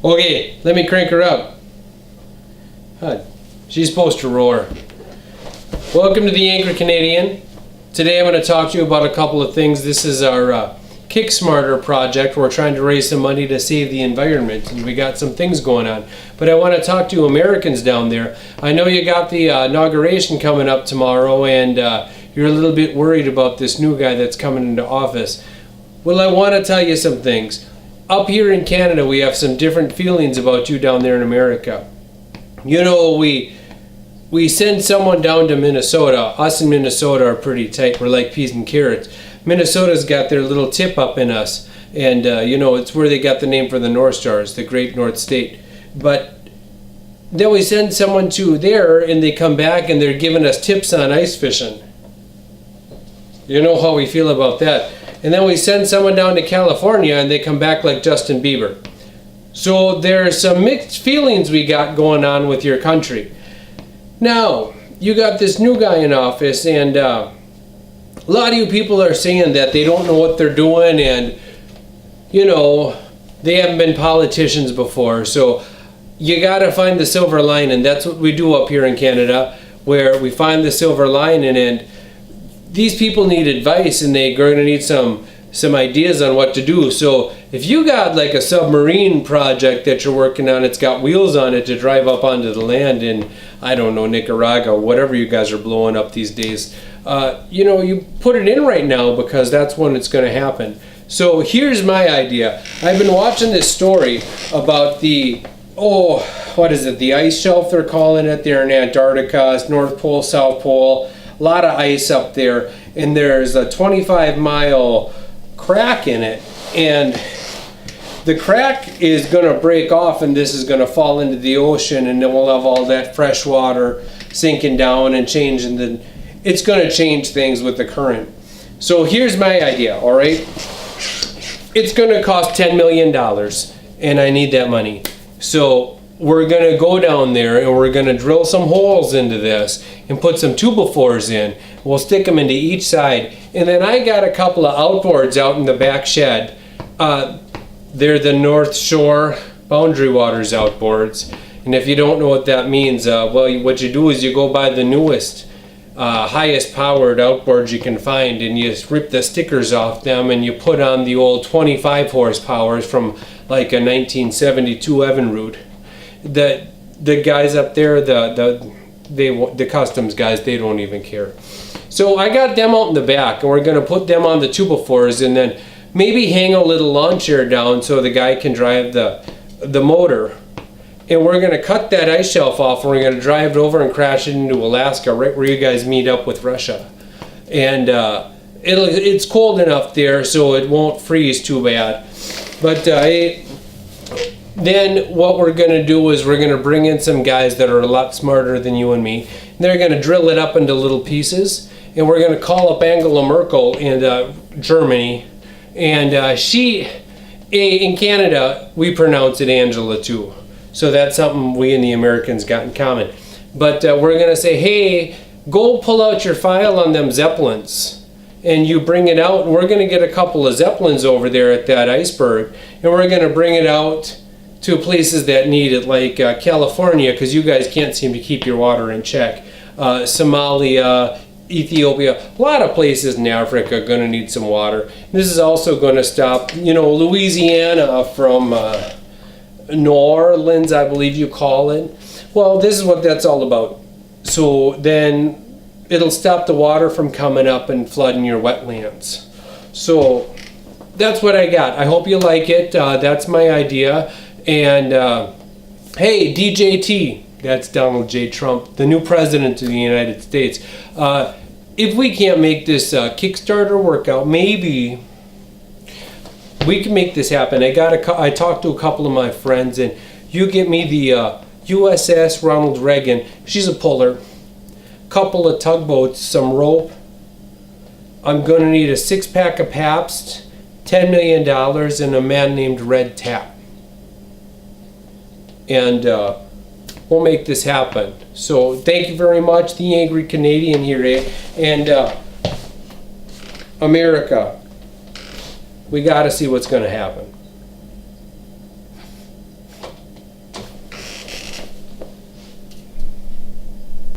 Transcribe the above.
Okay, let me crank her up. She's supposed to roar. Welcome to the Angry Canadian. Today I'm going to talk to you about a couple of things. This is our Kick Smarter project. We're trying to raise some money to save the environment, and we got some things going on. But I want to talk to Americans down there. I know you got the inauguration coming up tomorrow, and you're a little bit worried about this new guy that's coming into office. Well, I want to tell you some things. Up here in Canada, we have some different feelings about you down there in America. You know, we send someone down to Minnesota. Us in Minnesota are pretty tight. We're like peas and carrots. Minnesota's got their little tip up in us. And, you know, it's where they got the name for the North Stars, the Great North State. But then we send someone to there, and they come back, and they're giving us tips on ice fishing. You know how we feel about that. And then we send someone down to California, and they come back like Justin Bieber. So there's some mixed feelings we got going on with your country. Now, you got this new guy in office, and a lot of you people are saying that they don't know what they're doing, and, you know, they haven't been politicians before. So you got to find the silver lining. That's what we do up here in Canada, where we find the silver lining, and these people need advice, and they're going to need some ideas on what to do. So if you got like a submarine project that you're working on, it's got wheels on it to drive up onto the land in, I don't know, Nicaragua, whatever you guys are blowing up these days, you know, you put it in right now, because that's when it's going to happen. So here's my idea. I've been watching this story about the, what is it, the ice shelf they're calling it there in Antarctica. It's North Pole, South Pole, a lot of ice up there, and there's a 25-mile crack in it, and the crack is going to break off, and this is going to fall into the ocean, and then we'll have all that fresh water sinking down and changing it's going to change things with the current. So here's my idea, all right? It's going to cost $10 million, and I need that money. So we're going to go down there, and we're going to drill some holes into this and put some 2x4s in. We'll stick them into each side. And then I got a couple of outboards out in the back shed. They're the North Shore Boundary Waters outboards. And if you don't know what that means, well, what you do is you go buy the newest, highest powered outboards you can find, and you rip the stickers off them, and you put on the old 25 horsepowers from like a 1972 Evinrude. The guys up there, the customs guys, they don't even care. So I got them out in the back, and we're going to put them on the 2x4s, and then maybe hang a little lawn chair down so the guy can drive the motor. And we're going to cut that ice shelf off, and we're going to drive it over and crash it into Alaska, right where you guys meet up with Russia. And it's cold enough there, so it won't freeze too bad. But then what we're going to do is we're going to bring in some guys that are a lot smarter than you and me. And they're going to drill it up into little pieces. And we're going to call up Angela Merkel in Germany. And she, in Canada, we pronounce it Angela too. So that's something we and the Americans got in common. But we're going to say, hey, go pull out your file on them Zeppelins. And you bring it out. And we're going to get a couple of Zeppelins over there at that iceberg. And we're going to bring it out to places that need it, like California, because you guys can't seem to keep your water in check. Somalia, Ethiopia, a lot of places in Africa are going to need some water. This is also going to stop, you know, Louisiana from New Orleans, I believe you call it. Well, this is what that's all about. So then it'll stop the water from coming up and flooding your wetlands. So that's what I got. I hope you like it. That's my idea. And hey, DJT, that's Donald J. Trump, the new president of the United States. If we can't make this Kickstarter work out, maybe we can make this happen. I talked to a couple of my friends, and you get me the USS Ronald Reagan. She's a puller. Couple of tugboats, some rope. I'm going to need a 6-pack of Pabst, $10 million, and a man named Red Tap. And we'll make this happen. So thank you very much, the Angry Canadian here, and America, we got to see what's going to happen.